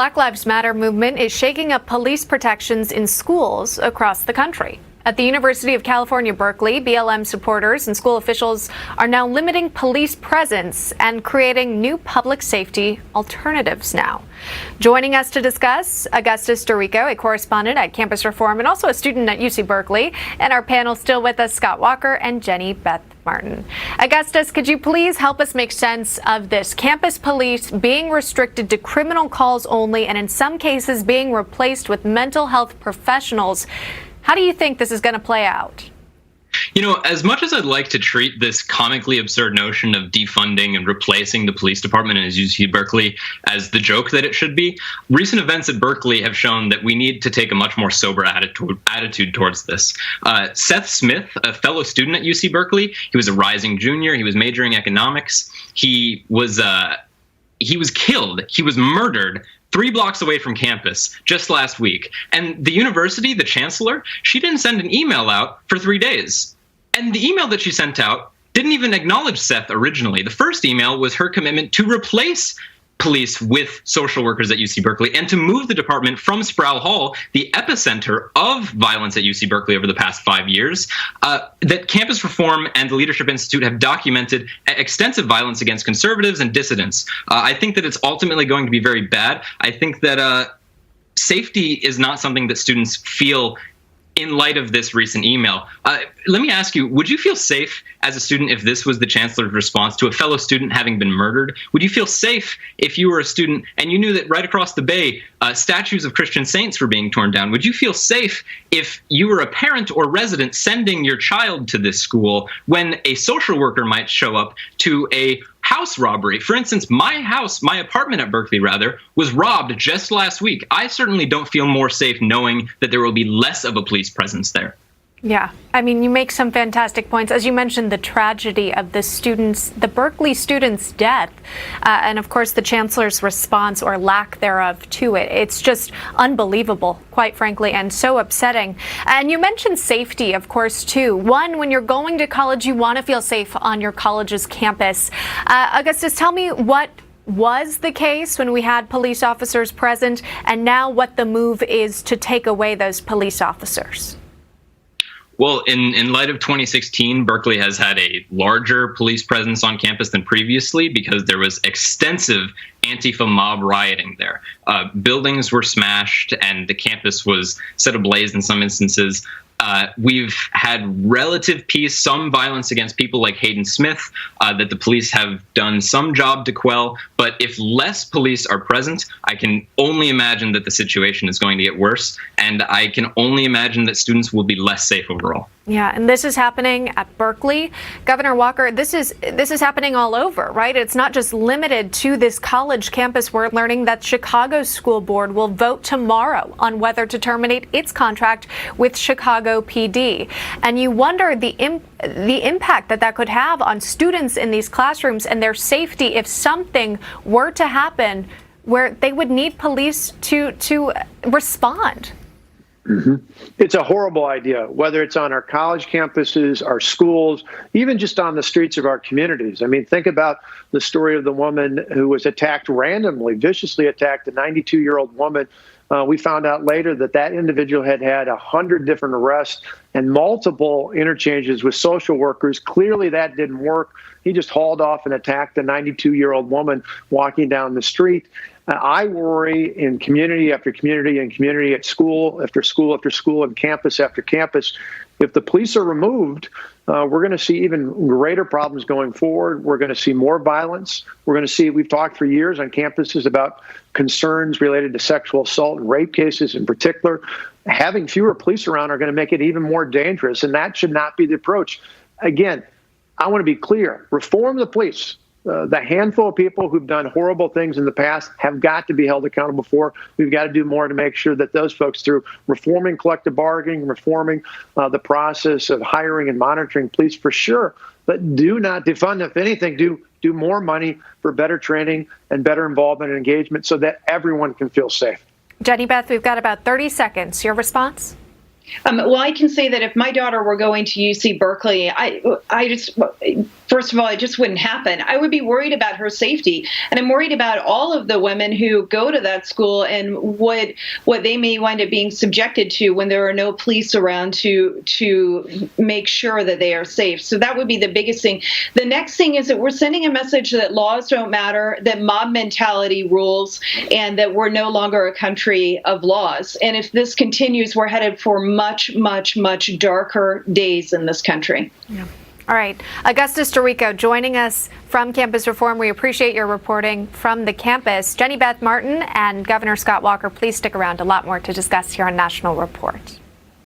Black Lives Matter movement is shaking up police protections in schools across the country. At the University of California, Berkeley, BLM supporters and school officials are now limiting police presence and creating new public safety alternatives now. Joining us to discuss, Augustus Doricko, a correspondent at Campus Reform and also a student at UC Berkeley. And our panel still with us, Scott Walker and Jenny Beth Martin. Augustus, could you please help us make sense of this? Campus police being restricted to criminal calls only and in some cases being replaced with mental health professionals. How do you think this is going to play out? You know, as much as I'd like to treat this comically absurd notion of defunding and replacing the police department in UC Berkeley as the joke that it should be, recent events at Berkeley have shown that we need to take a much more sober attitude towards this. Seth Smith, a fellow student at UC Berkeley, he was a rising junior. He was majoring economics. He was killed. He was murdered 3 blocks away from campus just last week. And the university, the chancellor, she didn't send an email out for 3 days. And the email that she sent out didn't even acknowledge Seth originally. The first email was her commitment to replace police with social workers at UC Berkeley and to move the department from Sproul Hall, the epicenter of violence at UC Berkeley over the past 5 years, that Campus Reform and the Leadership Institute have documented extensive violence against conservatives and dissidents. I think that it's ultimately going to be very bad. I think that safety is not something that students feel in light of this recent email. Let me ask you, would you feel safe as a student if this was the chancellor's response to a fellow student having been murdered? Would you feel safe if you were a student and you knew that right across the bay, statues of Christian saints were being torn down? Would you feel safe if you were a parent or resident sending your child to this school when a social worker might show up to a house robbery? For instance, my apartment at Berkeley, was robbed just last week. I certainly don't feel more safe knowing that there will be less of a police presence there. Yeah, I mean, you make some fantastic points. As you mentioned, the tragedy of the Berkeley student's death, and of course the chancellor's response or lack thereof to it. It's just unbelievable, quite frankly, and so upsetting. And you mentioned safety, of course, too. One, when you're going to college, you want to feel safe on your college's campus. Augustus, tell me what was the case when we had police officers present, and now what the move is to take away those police officers. Well, in light of 2016, Berkeley has had a larger police presence on campus than previously because there was extensive Antifa mob rioting there. Buildings were smashed and the campus was set ablaze in some instances. We've had relative peace, some violence against people like Hayden Smith that the police have done some job to quell. But if less police are present, I can only imagine that the situation is going to get worse. And I can only imagine that students will be less safe overall. Yeah, and this is happening at Berkeley. Governor Walker, this is happening all over, right? It's not just limited to this college campus. We're learning that Chicago's school board will vote tomorrow on whether to terminate its contract with Chicago PD. And you wonder the impact that could have on students in these classrooms and their safety if something were to happen where they would need police to respond. Mm-hmm. It's a horrible idea, whether it's on our college campuses, our schools, even just on the streets of our communities. I mean, think about the story of the woman who was attacked randomly, viciously attacked, a 92-year-old woman. We found out later that individual had 100 different arrests and multiple interchanges with social workers. Clearly, that didn't work. He just hauled off and attacked the 92-year-old woman walking down the street. I worry in community after community and community at school after school after school and campus after campus. If the police are removed, we're going to see even greater problems going forward. We're going to see more violence. We're going to see, we've talked for years on campuses about concerns related to sexual assault and rape cases in particular. Having fewer police around are going to make it even more dangerous, and that should not be the approach. Again, I want to be clear. Reform the police. The handful of people who've done horrible things in the past have got to be held accountable for. We've got to do more to make sure that those folks, through reforming collective bargaining, reforming the process of hiring and monitoring police for sure, but do not defund. If anything, do more money for better training and better involvement and engagement so that everyone can feel safe. Jenny Beth, we've got about 30 seconds. Your response? Well, I can say that if my daughter were going to UC Berkeley, first of all, it just wouldn't happen. I would be worried about her safety. And I'm worried about all of the women who go to that school and what they may wind up being subjected to when there are no police around to make sure that they are safe. So that would be the biggest thing. The next thing is that we're sending a message that laws don't matter, that mob mentality rules, and that we're no longer a country of laws. And if this continues, we're headed for much, much, much darker days in this country. Yeah. All right. Augustus Doricko joining us from Campus Reform. We appreciate your reporting from the campus. Jenny Beth Martin and Governor Scott Walker, please stick around. A lot more to discuss here on National Report.